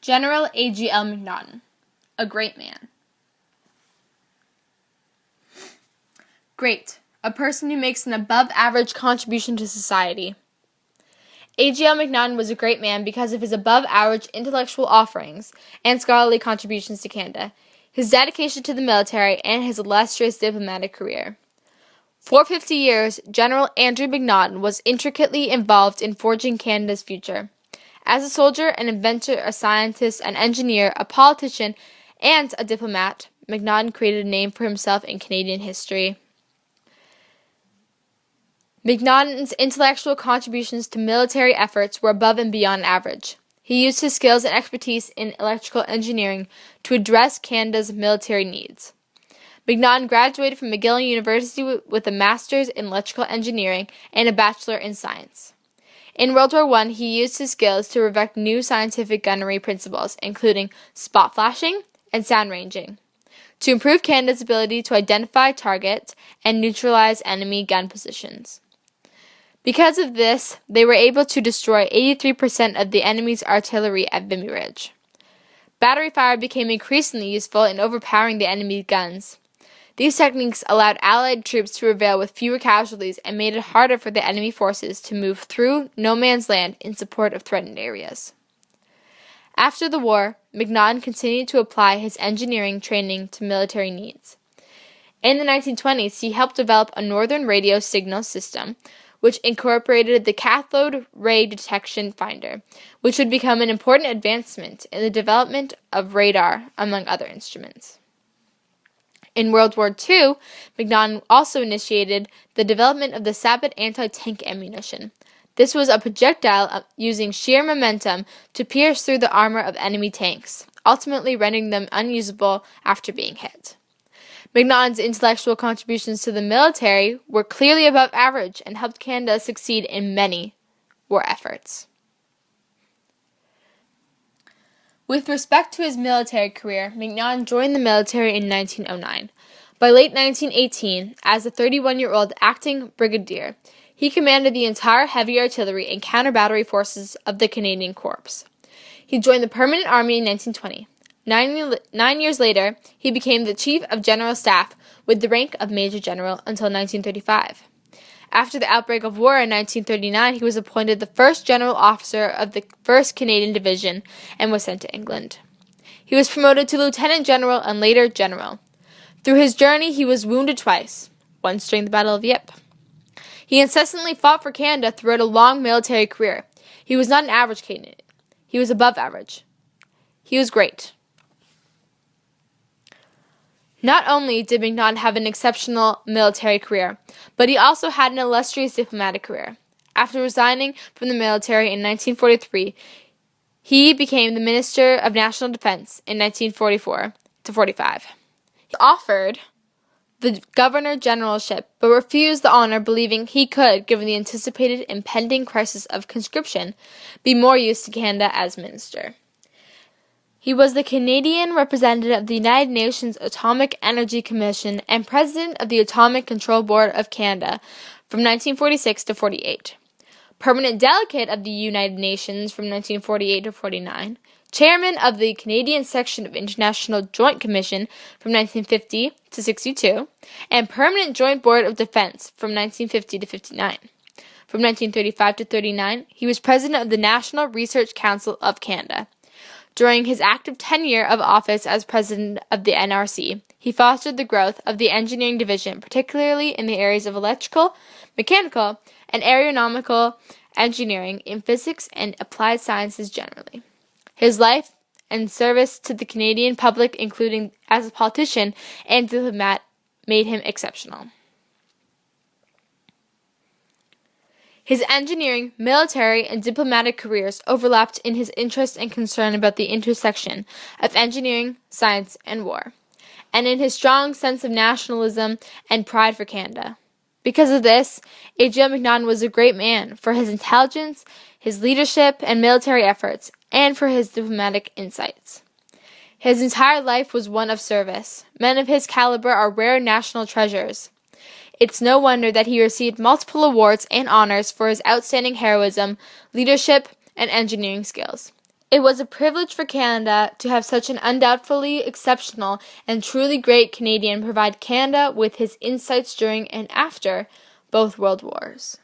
General A.G.L McNaughton, a great man. Great, a person who makes an above-average contribution to society. A.G.L McNaughton was a great man because of his above-average intellectual offerings and scholarly contributions to Canada, his dedication to the military, and his illustrious diplomatic career. For 50 years, General Andrew McNaughton was intricately involved in forging Canada's future. As a soldier, an inventor, a scientist, an engineer, a politician, and a diplomat, McNaughton created a name for himself in Canadian history. McNaughton's intellectual contributions to military efforts were above and beyond average. He used his skills and expertise in electrical engineering to address Canada's military needs. McNaughton graduated from McGill University with a master's in electrical engineering and a bachelor in science. In World War I, he used his skills to perfect new scientific gunnery principles, including spot flashing and sound ranging, to improve Canada's ability to identify targets and neutralize enemy gun positions. Because of this, they were able to destroy 83% of the enemy's artillery at Vimy Ridge. Battery fire became increasingly useful in overpowering the enemy's guns. These techniques allowed Allied troops to prevail with fewer casualties and made it harder for the enemy forces to move through no man's land in support of threatened areas. After the war, McNaughton continued to apply his engineering training to military needs. In the 1920s, he helped develop a northern radio signal system, which incorporated the cathode ray detection finder, which would become an important advancement in the development of radar, among other instruments. In World War II, McNaughton also initiated the development of the Sabot anti-tank ammunition. This was a projectile using sheer momentum to pierce through the armor of enemy tanks, ultimately rendering them unusable after being hit. McNaughton's intellectual contributions to the military were clearly above average and helped Canada succeed in many war efforts. With respect to his military career, McNaughton joined the military in 1909. By late 1918, as a 31-year-old acting brigadier, he commanded the entire heavy artillery and counter-battery forces of the Canadian Corps. He joined the Permanent Army in 1920. 9 years later, he became the Chief of General Staff with the rank of Major General until 1935. After the outbreak of war in 1939, he was appointed the first general officer of the 1st Canadian Division and was sent to England. He was promoted to lieutenant general and later general. Through his journey, he was wounded twice, once during the Battle of Ypres. He incessantly fought for Canada throughout a long military career. He was not an average candidate. He was above average. He was great. Not only did McNaughton have an exceptional military career, but he also had an illustrious diplomatic career. After resigning from the military in 1943, he became the Minister of National Defense in 1944-45. He offered the governor-generalship, but refused the honor, believing he could, given the anticipated impending crisis of conscription, be more use to Canada as minister. He was the Canadian representative of the United Nations Atomic Energy Commission and president of the Atomic Control Board of Canada from 1946 to 48. Permanent delegate of the United Nations from 1948 to 49. Chairman of the Canadian section of International Joint Commission from 1950 to 62. And Permanent Joint Board of Defense from 1950 to 59. From 1935 to 39, he was president of the National Research Council of Canada. During his active tenure of office as president of the NRC, he fostered the growth of the engineering division, particularly in the areas of electrical, mechanical, and aeronautical engineering in physics and applied sciences generally. His life and service to the Canadian public, including as a politician and diplomat, made him exceptional. His engineering, military, and diplomatic careers overlapped in his interest and concern about the intersection of engineering, science, and war, and in his strong sense of nationalism and pride for Canada. Because of this, A.G.L McNaughton was a great man for his intelligence, his leadership and military efforts, and for his diplomatic insights. His entire life was one of service. Men of his caliber are rare national treasures. It's no wonder that he received multiple awards and honors for his outstanding heroism, leadership, and engineering skills. It was a privilege for Canada to have such an undoubtedly exceptional and truly great Canadian provide Canada with his insights during and after both World Wars.